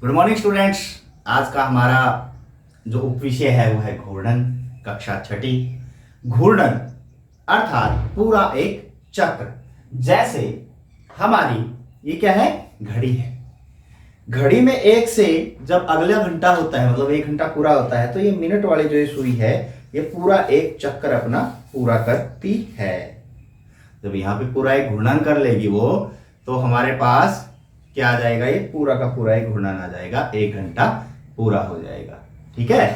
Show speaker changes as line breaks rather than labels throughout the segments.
Good morning students. आज का हमारा जो उपविषय है वो है घूर्णन, कक्षा छठी। घूर्णन अर्थात पूरा एक चक्र। जैसे हमारी ये क्या है, घड़ी है। घड़ी में एक से जब अगला घंटा होता है, मतलब 1 घंटा पूरा होता है, तो ये मिनट वाली जो सुई है ये पूरा एक चक्र अपना पूरा करती है। जब यहाँ पे पूरा एक घूर्णन कर लेगी वो, तो हमारे पास क्या आ जाएगा, ये पूरा का पूरा एक घूर्णन आ जाएगा, 1 घंटा पूरा हो जाएगा। ठीक है।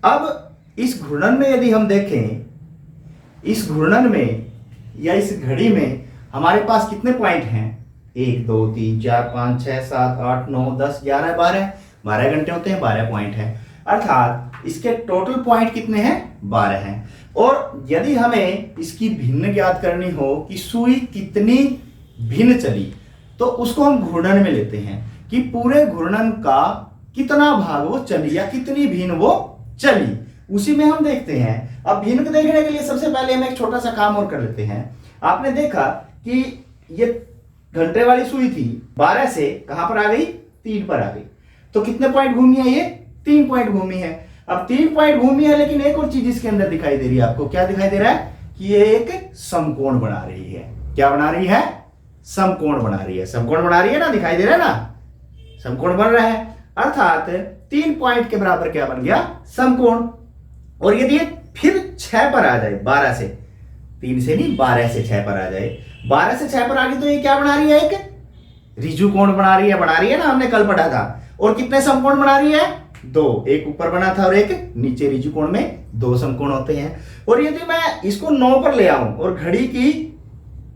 अब इस घूर्णन में यदि हम देखें, इस घूर्णन में या इस घड़ी में हमारे पास कितने पॉइंट हैं? 1 2 3 4 5 6 7 8 9 10 11 12 घंटे होते हैं, 12 पॉइंट हैं। अर्थात इसके टोटल पॉइंट कितने हैं? 12 हैं। और यदि हमें इसकी भिन्न ज्ञात करनी हो कि सुई कितनी भिन्न चली, तो उसको हम घूर्णन में लेते हैं कि पूरे घूर्णन का कितना भाग वो चली या कितनी भिन्न वो चली, उसी में हम देखते हैं। अब भिन्न को देखने के लिए सबसे पहले हम एक छोटा सा काम और कर लेते हैं। आपने देखा कि ये घंटे वाली सुई थी, 12 से कहां पर आ गई? 3 पर आ गई। तो कितने पॉइंट घूमी है? ये 3 पॉइंट घूमी है। अब 3 पॉइंट घूमी है, लेकिन एक और चीज इसके अंदर दिखाई दे रही है आपको। क्या दिखाई दे रहा है? कि ये एक समकोण बना रही है। क्या बना रही है? समकोण बना रही है। समकोण बना रही है ना, दिखाई दे रहा है ना, समकोण बन रहा है। अर्थात 3 पॉइंट के बराबर क्या बन गया? समकोण। और यदि ये फिर 6 पर आ जाए, 12 से, 3 से नहीं 12 से 6 पर आ जाए, 12 से 6 पर आ गई, तो ये क्या बना रही है? एक ऋजु कोण बना रही है ना, हमने कल पढ़ा था। और कितने समकोण बना रही है? 2। एक ऊपर बना था और एक नीचे। ऋजु कोण में 2 समकोण होते हैं। और यदि मैं इसको 9 पर ले आऊं और घड़ी की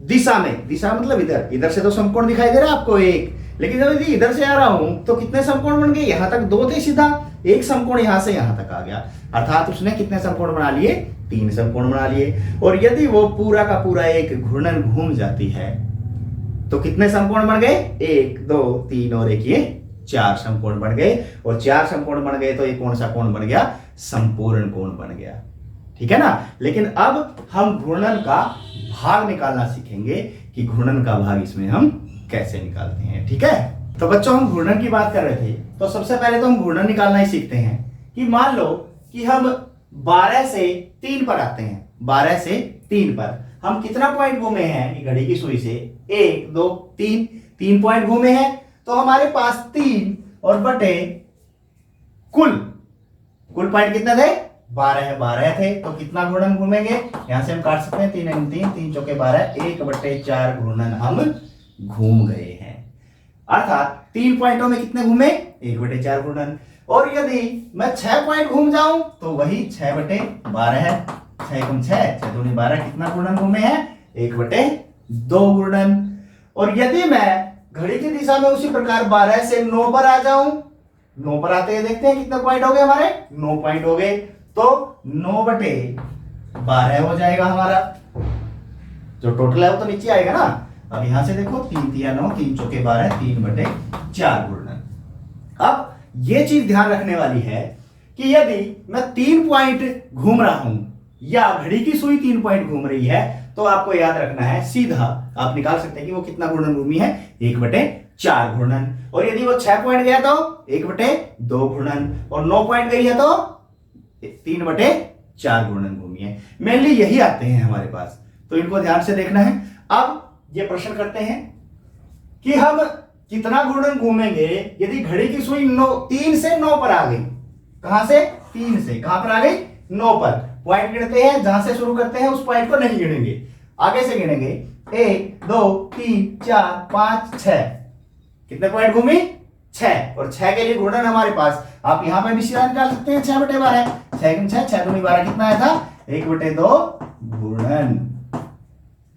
दिशा में, दिशा मतलब इधर से तो समकोण दिखाई दे रहा है आपको एक, लेकिन जब यदि इधर से आ रहा हूं तो कितने समकोण बन गए? यहां तक 2 थे सीधा, एक समकोण यहां से यहां तक आ गया। अर्थात उसने कितने समकोण बना लिए? 3 समकोण बना लिए। और यदि वो पूरा का पूरा एक घूर्णन घूम जाती है, तो कितने समकोण बन गए? 1 2 3 और 1, ये 4 समकोण बन गए। और 4 समकोण बन गए तो ये कौन सा कोण बन गया? संपूर्ण कोण बन गया। ठीक है ना। लेकिन अब हम घूर्णन का भाग निकालना सीखेंगे कि घूर्णन का भाग इसमें हम कैसे निकालते हैं। ठीक है। तो बच्चों, हम घूर्णन की बात कर रहे थे, तो सबसे पहले तो हम घूर्णन निकालना ही सीखते हैं। कि मान लो कि हम 12 से 3 पर आते हैं। 12 से 3 पर हम कितना पॉइंट घूमे हैं घड़ी की सुई से? 1 2 3 पॉइंट घूमे हैं। तो हमारे पास 3 और बटे कुल पॉइंट कितने थे? 12 थे। तो कितना घूर्णन घूमेंगे? यहां से हम काट सकते हैं, 3 3 3 चौके 12, 1/4 घूर्णन हम घूम गए हैं। अर्थात 3 पॉइंटों में कितने घूमे? 1/4 घूर्णन। और यदि मैं 6 पॉइंट घूम जाऊं तो वही 6/12 है। 6 6 6 दूनी 12, कितना घूर्णन घूमे हैं? 1/2 घूर्णन। और यदि मैं घड़ी की दिशा में उसी प्रकार 12 से 9 पर आ जाऊं, 9 पर आते हैं, देखते हैं कितने पॉइंट हो गए हमारे? 9 पॉइंट हो गए। तो 9/12 हो जाएगा हमारा। जो टोटल है वो तो नीचे आएगा ना। अब यहां से देखो, 3 3 9, 3 चौके 12, 3/4 घूर्णन। अब ये चीज ध्यान रखने वाली है कि यदि मैं 3 पॉइंट घूम रहा हूं या घड़ी की सुई 3 पॉइंट घूम रही है, तो आपको याद रखना है, सीधा आप निकाल सकते हैं कि वो कितना घूर्णन घूमी है? 1/4 घूर्णन। और यदि वो 6 पॉइंट गया तो 1/2 घूर्णन। और 9 पॉइंट गई है तो 3/4 घूर्णन घूमी है। मेनली यही आते हैं हमारे पास, तो इनको ध्यान से देखना है। अब ये प्रश्न करते हैं कि हम कितना घूर्णन घूमेंगे यदि घड़ी की सुई 3 से 9 पर आ गई। कहां से? 3 से कहां पर आ गई? 9 पर। पॉइंट गिनते हैं, जहां से शुरू करते हैं उस पॉइंट को नहीं गिनेंगे, आगे से गिनेंगे। 1 2 3 4 5 6। कितने पॉइंट घूमी? 6। और 6 के लिए घूर्णन हमारे पास, आप यहां पे भी सीधा निकाल सकते हैं, 6/12। 6 6 6 दूनी 12, कितना आया था? 1/2 घूर्णन।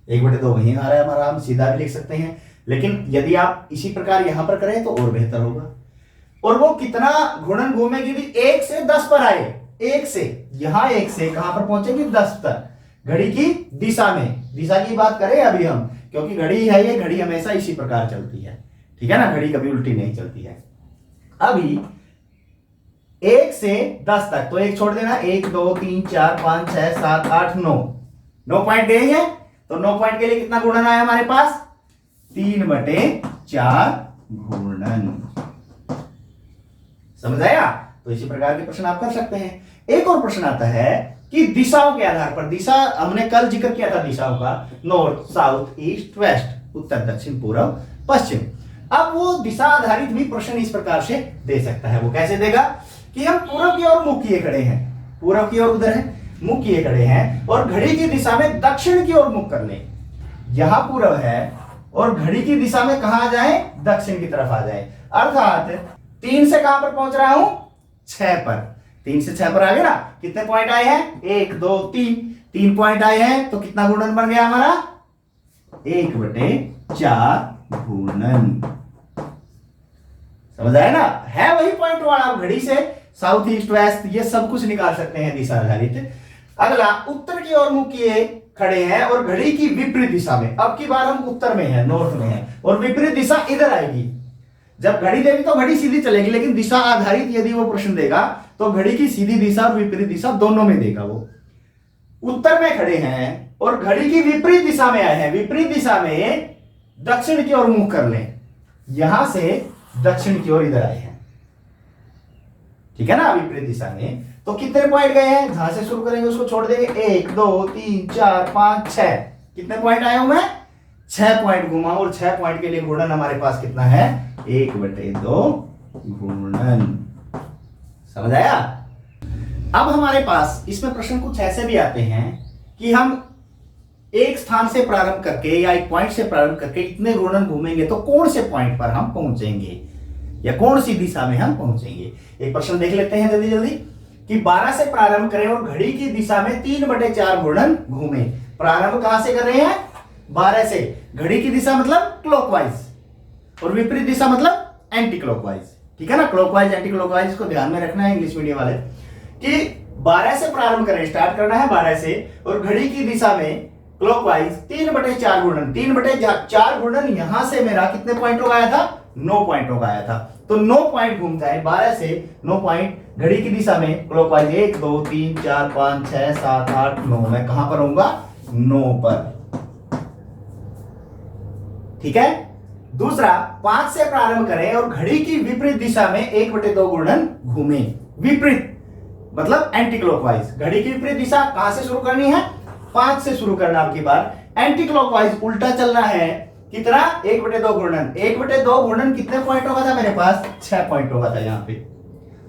1/2 वहीं आ रहा है हमारा, हम सीधा भी लिख सकते हैं। लेकिन यदि आप इसी प्रकार यहां पर करें तो और बेहतर होगा। और वो कितना घूर्णन घूमेगी? 1 से 10 पर आए, 1 से यहां 1 से कहां पर पहुंचेगी? 10 तक घड़ी की दिशा में। दिशा की बात करें अभी हम, क्योंकि घड़ी है, ये घड़ी हमेशा इसी प्रकार चलती है। ठीक है ना, घड़ी कभी उल्टी नहीं चलती है। अभी 1 से 10 तक, तो 1 छोड़ देना। 1 2 3 4 5 6 7 8 9 पॉइंट गए हैं। तो 9 पॉइंट के लिए कितना घूर्णन आया हमारे पास? 3/4 घूर्णन। समझ आया? तो इसी प्रकार के प्रश्न आप कर सकते हैं। एक और प्रश्न आता है कि दिशाओं के आधार पर, दिशा हमने कल जिक्र किया था दिशाओं का, नॉर्थ, साउथ, ईस्ट, वेस्ट, उत्तर, दक्षिण, पूर्व, पश्चिम। अब वो दिशा आधारित भी प्रश्न इस प्रकार से दे सकता है। वो कैसे देगा कि हम पूर्व की ओर मुख किए खड़े हैं, पूर्व की ओर उधर है, मुख किए खड़े हैं, और घड़ी की दिशा में दक्षिण की ओर मुख कर लें। यहां पूर्व है और घड़ी की दिशा में कहां आ जाए? दक्षिण की तरफ आ जाए। अर्थात 3 से कहां पर पहुंच रहा हूं? 6 पर। 3 से 6 पर आ गए ना। कितने पॉइंट आए हैं? 1 2 3, 3 पॉइंट आए हैं। तो कितना घूर्णन बन गया हमारा? 1/4 घूर्णन। समझ आया ना? है वही पॉइंट वाला। आप घड़ी से साउथ, ईस्ट, वेस्ट ये सब कुछ निकाल सकते हैं दिशा आधारित। अगला, उत्तर की ओर मुख किए खड़े हैं और घड़ी की विपरीत दिशा में। अब की बार हम उत्तर में हैं, नॉर्थ में हैं, और विपरीत दिशा इधर आएगी। जब घड़ी देगी तो घड़ी सीधी चलेगी, लेकिन दिशा आधारित यदि वो प्रश्न देगा तो घड़ी की सीधी दिशा और विपरीत दिशा दोनों में देगा। वो उत्तर में खड़े हैं और घड़ी की विपरीत दिशा में आए हैं। विपरीत दिशा में दक्षिण की ओर मुख कर लें। यहां से दक्षिण की ओर इधर आए हैं, ठीक है ना, विपरीत दिशा में। तो कितने पॉइंट गए हैं? जहां से शुरू करेंगे उसको छोड़ देंगे। 1 2 3 4 5 6। कितने पॉइंट आए हूं मैं? 6 पॉइंट घुमा, और 6 पॉइंट के लिए घूर्णन हमारे पास कितना है? 1/2 घूर्णन। समझ आया? अब हमारे पास इसमें प्रश्न कुछ ऐसे भी आते हैं कि हम एक स्थान से प्रारंभ करके या एक पॉइंट से प्रारंभ करके इतने घूर्णन घूमेंगे तो कौन से पॉइंट पर हम पहुंचेंगे, या कौन सी दिशा में हम पहुंचेंगे। एक प्रश्न देख लेते हैं जल्दी जल्दी कि 12 से प्रारंभ करें और घड़ी की दिशा में 3/4 घूर्णन घूमे। प्रारंभ कहां से कर रहे हैं? 12 से। घड़ी की दिशा मतलब क्लॉकवाइज, और विपरीत दिशा मतलब एंटी क्लॉकवाइज, ठीक है ना। क्लॉकवाइज, एंटी क्लॉकवाइज को ध्यान में रखना है इंग्लिश मीडियम वाले, कि 12 से प्रारंभ करें, स्टार्ट करना है 12 से, और घड़ी की दिशा में क्लॉकवाइज 3/4 घूर्णन। 3/4 घूर्णन यहां से मेरा कितने पॉइंटों का आया था? 9 पॉइंटों का आया था। तो 9 पॉइंट घूमता है 12 से 9 पॉइंट घड़ी की दिशा में क्लॉकवाइज। 1 2 3 4 5 6 7 8 9। मैं कहां पर होऊंगा? 9 पर, ठीक है। दूसरा, 5 से प्रारंभ करें और घड़ी की विपरीत दिशा में 1/2 घूर्णन घूमे। विपरीत मतलब एंटी क्लॉकवाइज। घड़ी की विपरीत दिशा कहां से शुरू करनी है? 5 से शुरू करना। आपकी बार एंटी क्लॉकवाइज उल्टा चलना है। कितना? 1/2 घूर्णन। 1/2 घूर्णन कितने पॉइंटों का था मेरे पास? 6 पॉइंटों का था यहां पे।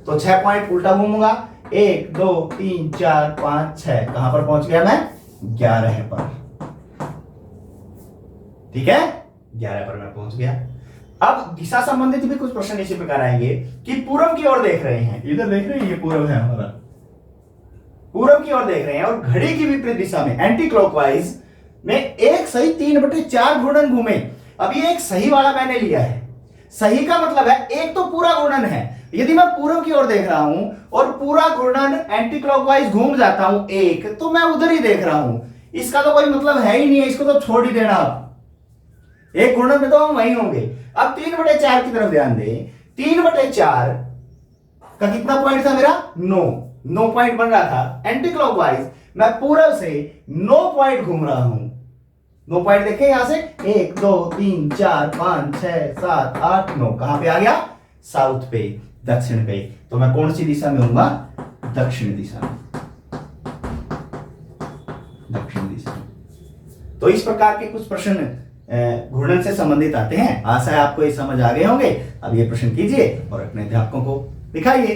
तो 6 पॉइंट उल्टा घूमूंगा। 1 2 3 4 5 6। कहां पर पहुंच गया मैं? 11 पर, ठीक है। 11 पर मैं पहुंच गया। अब दिशा संबंधित भी कुछ प्रश्न इसी प्रकार आएंगे कि पूर्व की ओर देख रहे हैं, इधर देख रहे हैं, ये पूर्व है हमारा, पूर्व की ओर देख रहे हैं और घड़ी की विपरीत दिशा में एंटी क्लॉकवाइज में एक सही 3/4 घूर्णन घूमे। अब ये एक सही वाला मैंने लिया है। सही का मतलब है एक तो पूरा घूर्णन है। यदि मैं पूर्व की ओर देख रहा हूं और पूरा घूर्णन एंटी क्लॉकवाइज घूम जाता हूं एक, तो मैं उधर ही देख रहा हूं। इसका तो कोई मतलब है ही नहीं है, इसको तो छोड़ ही देना। आप एक घूर्णन में तो हम वहीं होंगे। अब 3/4 की तरफ ध्यान दें। 3/4 का कितना पॉइंट था मेरा? 9 पॉइंट बन रहा था। एंटी क्लॉकवाइज मैं पूर्व से 9 पॉइंट घूम रहा हूं। 9 पॉइंट देखें यहां से, 1 2 3 4 5 6 7 8 9। कहां पे आ गया? साउथ पे, दक्षिण पे। तो मैं कौन सी दिशा में होऊंगा? दक्षिण दिशा में, दक्षिण दिशा में। तो इस प्रकार के कुछ प्रश्न घूर्णन से संबंधित आते हैं। आशा है आपको ये समझ आ गए होंगे। अब ये प्रश्न कीजिए और अपने अध्यापकों को दिखाइए।